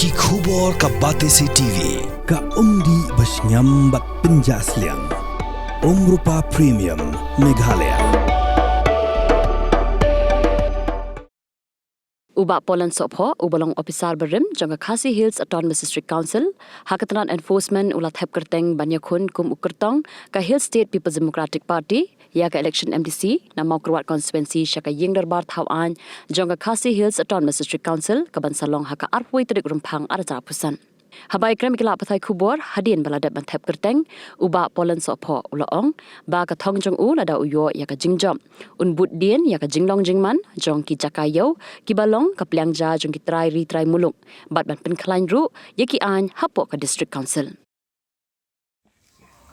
Ki khubor ka Batesi TV ka umdi basnyambak penjaslian Rupa Premium Meghalaya. Uba Poland Sopho, Ubalong Officer Berim, Jonga Khasi Hills Autonomous District Council, Hakatanan Enforcement Ulat Hep Kerteng Banyakun Kum Ukertong, Ka Hill State People's Democratic Party, Ya Ka Election MDC, Namau Kurwat Constituency, Shaka Yingdar Bar Thawan, Jonga Khasi Hills Autonomous District Council, Kaban Salong Haka Arpui Terik Rumpang Arja Pusan. Habai krem kila pathai khubor hadin baladat banthep kerteng uba Poland Sopho ulaong ba ka thong jong u lada uyo ya ka jingjom un but dien ya ka jinglong jingman jong ki jakayo ki balong ka plyangja jong ki trai ri trai mulung bat ban pen khlain ru ya ki an hapo ka district council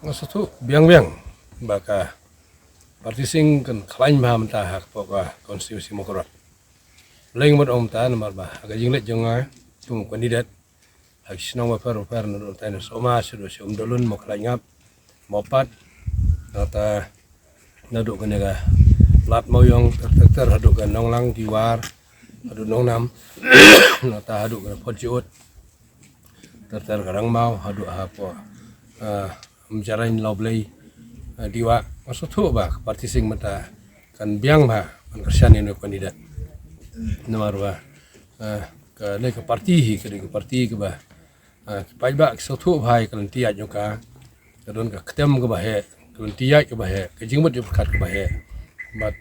Maksudku biang-biang baka parti sing kan khlain ma menta hak poka konstitusi mokorat leng mod om ta nomor ba aga jinglet jonga tum kandidat hak sinong wa per no tan soma sedo si dolun mo khlaingap mopat nata nadu kanega lat moyong ter hadu kan nonglang diwar hadu nongnam nata hadu kan podjiot ter garang mau hadu apo menjarain laublei diwa maksud tu ba parti sing mata kan biang ba kan kersian ini kandidat nomor ba ke le ke parti ke parti ke ba pai ba so thu bhai kan tia joka kadon ka ktem ke ba he kan tia ke ba he ke jingmut di perkat ke ba he bat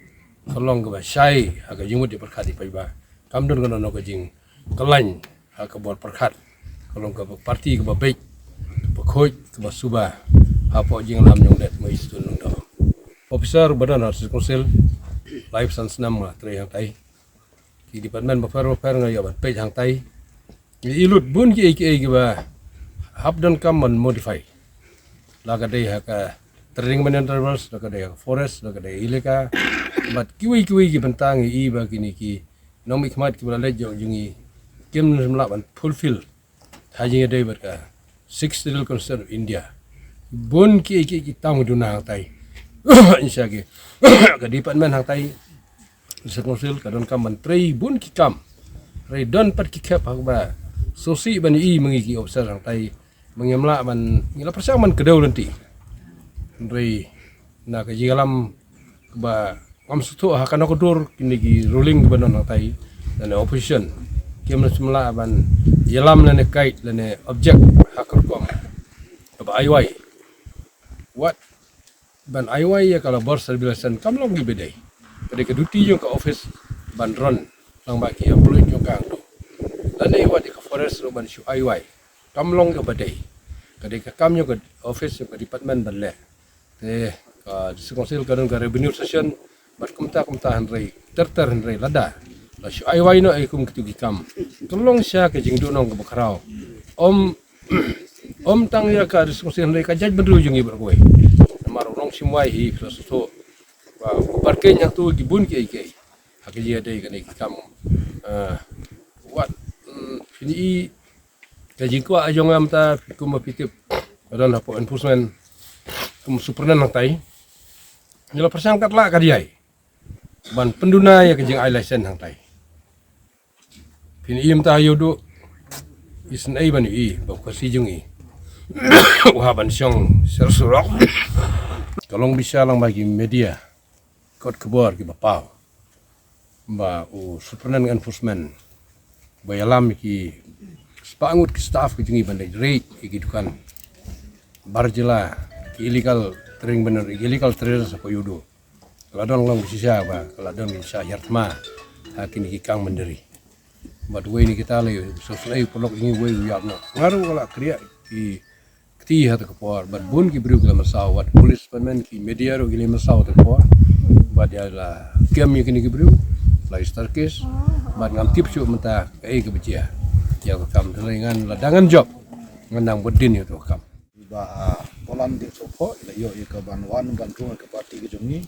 tolong ke ba sai ha ke jingmut di perkat di pai ba kam don kan no ke jing kelain ha ke bor perkat kolong ke parti ke ba baik ba khoi ke ba suba ha po jing lam nyong det mai stun nong do officer badan harus konsil live sans nam ma tre yang tai di department ba fer ngai ba pe hang tai ilut bun ki ba hab dan common modify laga dei haka training man intervals laga dei forest laga dei ileka but kiwi ki bentang I ba kini ki nomi khmat ki bala lejo jungi kim namla ban fulfill thajing dei berka six little concern of India bun ki tang duna tai insya ki ka department hang tai sekonsil kadon common trei bun ki kam rei don pat ki kep hak ba sosi ban I mengiki officer hang tai mengemla ban ngila persang man kedau nanti rei na ka jigalam ba am sutu hakana kodur kini ki ruling banon hang tai dan opposition kemna semla ban yelam lane kait lane object hakar kom ba aiwai what ban aiwai ya kalau bor serbilasan kamlong gi bedai pada keduti yung ka office ban ron lang ba ki employee yung kang do lane wa di ka forest ban shu aiwai kamlong ga badai kadai ka kam yung ka office yung ka department ban le te ka konsil kadon ka revenue session bat kumta hanrei ter hanrei lada la shu aiwai no ai kum kitu gi kam tolong sya ke jing do nong ka bakrao om tang ya ka konsil hanrei ka jaj bedru yung i berkoi namar rong simwai hi so ba parken yang tu gibun ki hakiji ada kan ikam what ini kaji ko ajong am ta kum pitip adan hapo enforcement kum supernan nang tai nila persangkat la kadiai ban penduna ya kajing ai license hang tai pini im ta yodo isen ai ban I ba ko si jungi wa ban syong sersurok tolong bisa lang bagi media kot kebor ki bapau ba supernan enforcement ba yalam ki spangut ki staff ki jungi bandai rate ki dukan barjela ki illegal training bener illegal trader sa yudo ladon long bisa ba ladon bisa yartma hakini ki kang menderi but we ni kita le so selai polok ini we yap no ngaru kala kriya ki ti hat ka por but bun ki bru kala masawat police men ki media ro gile masawat ka por but ya la kem ki bru lai starkes bat ngam tip chu menta ke becia ya kam dengan ladangan job ngendang bedin itu kam ba polan di sopo ila yo ke ban wan ban tu ke parti ke jungi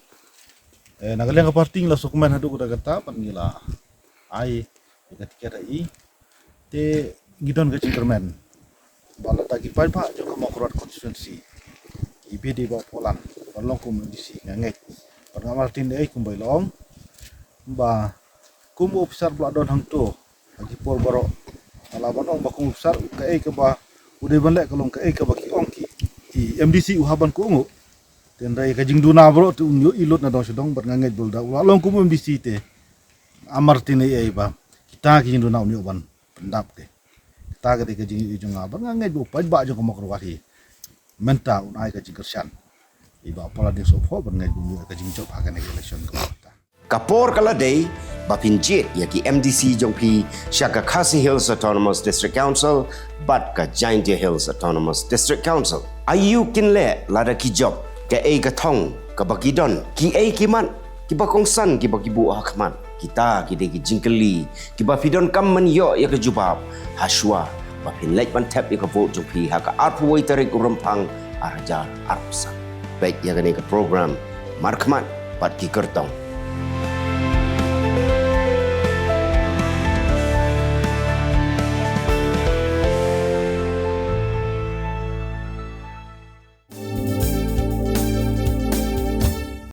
nagaleng ke parti la sukuman hadu kuda kata panila ai ketika ai te gidon ke cintermen bala tagi pai pa jo ke mokurat constituency IBD ba polan balong kum disi ngengek pada martin ai kum bailong ba kum officer bladon hang tu lagi por baro laban ong bakung besar ka ke ba udah banlek kalong ka ke ba ki ong ki MDC uhaban ku ungu tendai ka jingduna bro tu unyu ilut na dong sedong berngangai bulda ulong ku MDC te amartine ba kita ki jingduna unyu ban pendap ke kita ke jing ujung ba ngangai bu pajba jo komok ruwahi menta unai ka jingkersan iba pala dia sopo berngai bu ka jingjop hakan election ko Kapor Kaladay, Bapinjit, yaki MDC Jongpi, Shaka Khasi Hills Autonomous District Council, Bat ka Giant Hills Autonomous District Council. Ayu kinle lada ki job, ka ay katong, ka bagidon, ki ay kiman, ki bakongsan, ki bagibu hakman. Kita kide ki jingkeli, ki bapidon kam man yo ya ka jubab, haswa, bapinlek man tap ya ka vote Jongpi, haka arpuway tarik urampang, arajar arpusan. Baik ya ka program, markman, pat ki kertong.